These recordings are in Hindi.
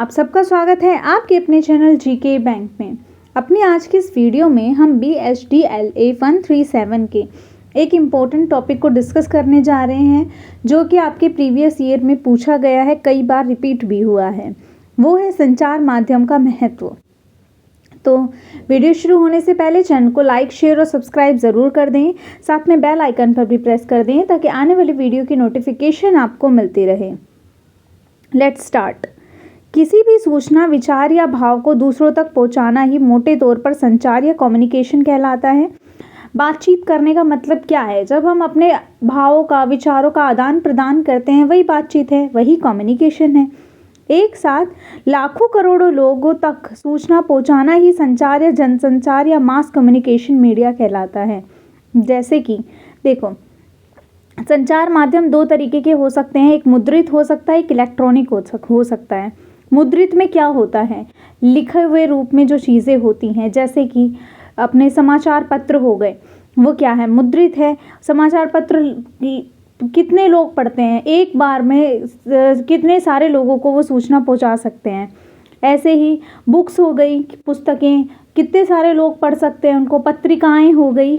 आप सबका स्वागत है आपके अपने चैनल जीके बैंक में। अपनी आज की इस वीडियो में हम BSDLA 137 के एक इम्पोर्टेंट टॉपिक को डिस्कस करने जा रहे हैं, जो कि आपके प्रीवियस ईयर में पूछा गया है, कई बार रिपीट भी हुआ है। वो है संचार माध्यम का महत्व। तो वीडियो शुरू होने से पहले चैनल को लाइक, शेयर और सब्सक्राइब ज़रूर कर दें। साथ में बेल आइकन पर भी प्रेस कर दें ताकि आने वाली वीडियो की नोटिफिकेशन आपको मिलती रहे। Let's start. किसी भी सूचना, विचार या भाव को दूसरों तक पहुंचाना ही मोटे तौर पर संचार या कम्युनिकेशन कहलाता है। बातचीत करने का मतलब क्या है? जब हम अपने भावों का, विचारों का आदान प्रदान करते हैं, वही बातचीत है, वही कम्युनिकेशन है। एक साथ लाखों करोड़ों लोगों तक सूचना पहुंचाना ही संचार या जनसंचार या मास कम्युनिकेशन मीडिया कहलाता है। जैसे कि देखो, संचार माध्यम दो तरीके के हो सकते हैं। एक मुद्रित हो सकता है, एक इलेक्ट्रॉनिक हो सकता है। मुद्रित में क्या होता है? लिखे हुए रूप में जो चीज़ें होती हैं, जैसे कि अपने समाचार पत्र हो गए, वो क्या है? मुद्रित है। समाचार पत्र कितने लोग पढ़ते हैं? एक बार में कितने सारे लोगों को वो सूचना पहुंचा सकते हैं। ऐसे ही बुक्स हो गई, पुस्तकें, कितने सारे लोग पढ़ सकते हैं उनको। पत्रिकाएं हो गई,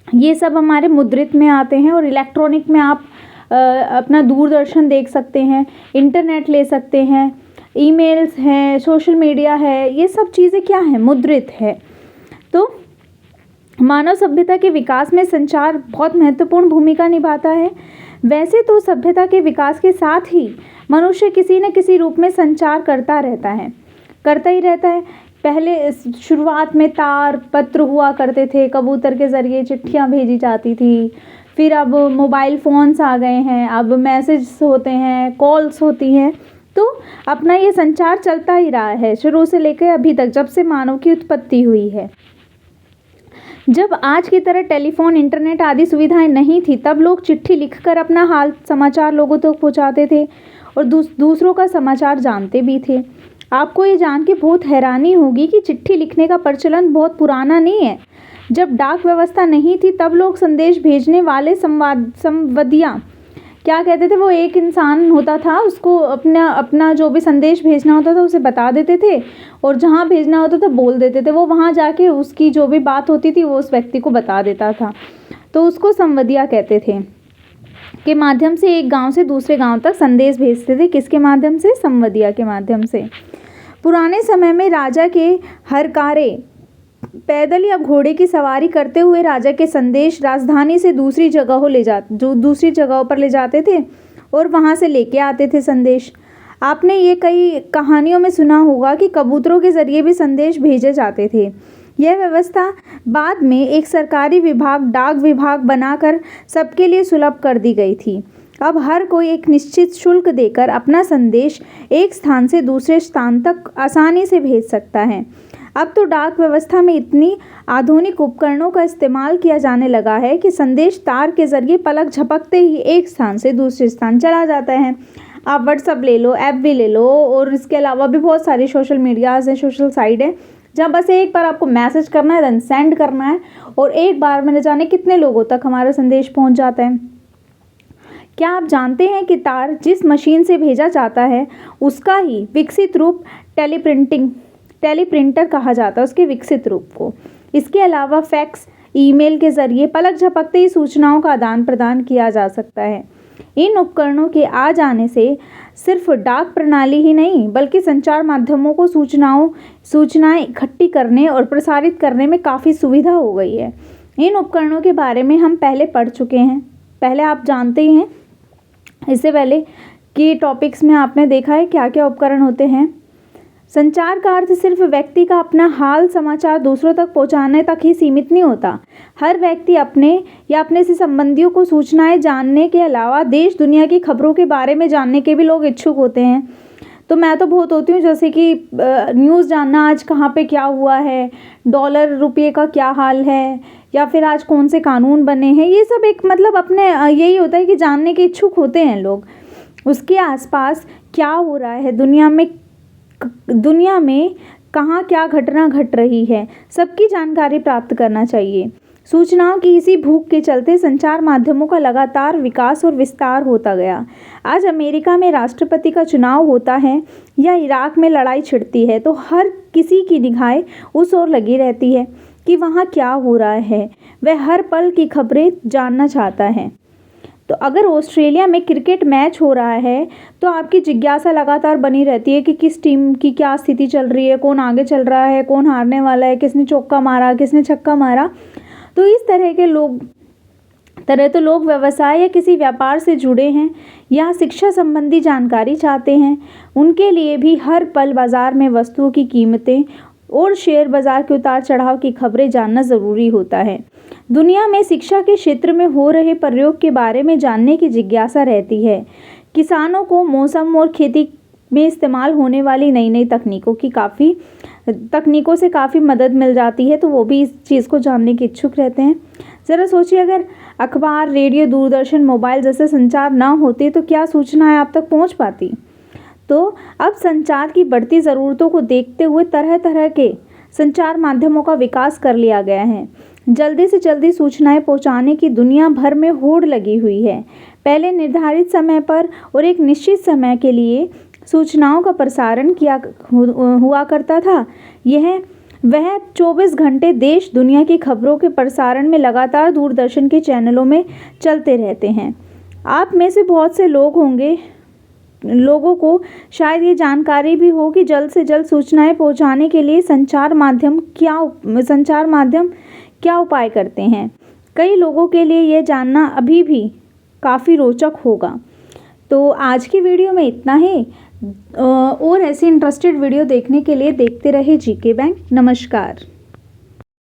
ये सब हमारे मुद्रित में आते हैं। और इलेक्ट्रॉनिक में आप अपना दूरदर्शन देख सकते हैं, इंटरनेट ले सकते हैं, ईमेल्स हैं, सोशल मीडिया है, ये सब चीज़ें क्या है? मुद्रित है। तो मानव सभ्यता के विकास में संचार बहुत महत्वपूर्ण भूमिका निभाता है। वैसे तो सभ्यता के विकास के साथ ही मनुष्य किसी न किसी रूप में संचार करता ही रहता है। पहले शुरुआत में तार पत्र हुआ करते थे, कबूतर के ज़रिए चिट्ठियाँ भेजी जाती थी। फिर अब मोबाइल फ़ोन्स आ गए हैं, अब मैसेज होते हैं, कॉल्स होती हैं। तो अपना ये संचार चलता ही रहा है शुरू से लेकर अभी तक, जब से मानव की उत्पत्ति हुई है। जब आज की तरह टेलीफोन, इंटरनेट आदि सुविधाएं नहीं थी, तब लोग चिट्ठी लिखकर अपना हाल समाचार लोगों तक पहुंचाते थे और दूसरों का समाचार जानते भी थे। आपको ये जान के बहुत हैरानी होगी कि चिट्ठी लिखने का प्रचलन बहुत पुराना नहीं है। जब डाक व्यवस्था नहीं थी, तब लोग संदेश भेजने वाले संवादिया क्या कहते थे? वो एक इंसान होता था, उसको अपना जो भी संदेश भेजना होता था उसे बता देते थे, और जहाँ भेजना होता था बोल देते थे। वो वहाँ जाके उसकी जो भी बात होती थी वो उस व्यक्ति को बता देता था। तो उसको संवादिया कहते थे। के माध्यम से एक गांव से दूसरे गांव तक संदेश भेजते थे। किसके माध्यम से? संवादिया के माध्यम से। पुराने समय में राजा के हरकारे पैदल या घोड़े की सवारी करते हुए राजा के संदेश राजधानी से दूसरी जगहों पर ले जाते थे और वहां से लेके आते थे संदेश। आपने ये कई कहानियों में सुना होगा कि कबूतरों के जरिए भी संदेश भेजे जाते थे। यह व्यवस्था बाद में एक सरकारी विभाग, डाक विभाग बनाकर सबके लिए सुलभ कर दी गई थी। अब हर कोई एक निश्चित शुल्क देकर अपना संदेश एक स्थान से दूसरे स्थान तक आसानी से भेज सकता है। अब तो डाक व्यवस्था में इतनी आधुनिक उपकरणों का इस्तेमाल किया जाने लगा है कि संदेश तार के जरिए पलक झपकते ही एक स्थान से दूसरे स्थान चला जाता है। आप व्हाट्सअप ले लो, ऐप भी ले लो, और इसके अलावा भी बहुत सारी सोशल मीडियाज़ हैं, सोशल साइट है, जहाँ बस एक बार आपको मैसेज करना है, देन सेंड करना है, और एक बार में न जाने कितने लोगों तक हमारा संदेश पहुँच जाता है। क्या आप जानते हैं कि तार जिस मशीन से भेजा जाता है उसका ही विकसित रूप टेलीप्रिंटर कहा जाता है, उसके विकसित रूप को। इसके अलावा फैक्स, ईमेल के जरिए पलक झपकते ही सूचनाओं का आदान प्रदान किया जा सकता है। इन उपकरणों के आ जाने से सिर्फ डाक प्रणाली ही नहीं, बल्कि संचार माध्यमों को सूचनाएं इकट्ठी करने और प्रसारित करने में काफ़ी सुविधा हो गई है। इन उपकरणों के बारे में हम पहले पढ़ चुके हैं, पहले आप जानते ही हैं। इससे पहले कि टॉपिक्स में आपने देखा है क्या क्या उपकरण होते हैं। संचार का अर्थ सिर्फ व्यक्ति का अपना हाल समाचार दूसरों तक पहुंचाने तक ही सीमित नहीं होता। हर व्यक्ति अपने या अपने से संबंधियों को सूचनाएं जानने के अलावा देश दुनिया की खबरों के बारे में जानने के भी लोग इच्छुक होते हैं। तो मैं तो बहुत होती हूँ, जैसे कि न्यूज़ जानना, आज कहाँ पे क्या हुआ है, डॉलर रुपये का क्या हाल है, या फिर आज कौन से कानून बने हैं, ये सब एक मतलब अपने यही होता है कि जानने के इच्छुक होते हैं लोग। उसके आसपास क्या हो रहा है दुनिया में कहाँ क्या घटना घट रही है, सबकी जानकारी प्राप्त करना चाहिए। सूचनाओं की इसी भूख के चलते संचार माध्यमों का लगातार विकास और विस्तार होता गया। आज अमेरिका में राष्ट्रपति का चुनाव होता है या इराक में लड़ाई छिड़ती है तो हर किसी की निगाहें उस ओर लगी रहती है कि वहाँ क्या हो रहा है। वह हर पल की खबरें जानना चाहता है। तो अगर ऑस्ट्रेलिया में क्रिकेट मैच हो रहा है तो आपकी जिज्ञासा लगातार बनी रहती है कि किस टीम की क्या स्थिति चल रही है, कौन आगे चल रहा है, कौन हारने वाला है, किसने चौका मारा, किसने छक्का मारा। तो इस तरह तो लोग व्यवसाय या किसी व्यापार से जुड़े हैं या शिक्षा संबंधी जानकारी चाहते हैं। उनके लिए भी हर पल बाजार में वस्तुओं की कीमतें और शेयर बाजार के उतार चढ़ाव की खबरें जानना ज़रूरी होता है। दुनिया में शिक्षा के क्षेत्र में हो रहे प्रयोग के बारे में जानने की जिज्ञासा रहती है। किसानों को मौसम और खेती में इस्तेमाल होने वाली नई नई तकनीकों से काफ़ी मदद मिल जाती है, तो वो भी इस चीज़ को जानने के इच्छुक रहते हैं। ज़रा सोचिए, अगर अखबार, रेडियो, दूरदर्शन, मोबाइल जैसे संचार ना होते तो क्या सूचनाएं आप तक पहुंच पाती। तो अब संचार की बढ़ती ज़रूरतों को देखते हुए तरह तरह के संचार माध्यमों का विकास कर लिया गया है। जल्दी से जल्दी सूचनाएं पहुंचाने की दुनिया भर में होड़ लगी हुई है। पहले निर्धारित समय पर और एक निश्चित समय के लिए सूचनाओं का प्रसारण हुआ करता था। वह 24 घंटे देश दुनिया की खबरों के प्रसारण में लगातार दूरदर्शन के चैनलों में चलते रहते हैं। आप में से बहुत से लोगों को शायद ये जानकारी भी हो कि जल्द से जल्द सूचनाएं पहुंचाने के लिए संचार माध्यम क्या उपाय करते हैं। कई लोगों के लिए यह जानना अभी भी काफ़ी रोचक होगा। तो आज की वीडियो में इतना ही। और ऐसी इंटरेस्टेड वीडियो देखने के लिए देखते रहे जीके बैंक। नमस्कार।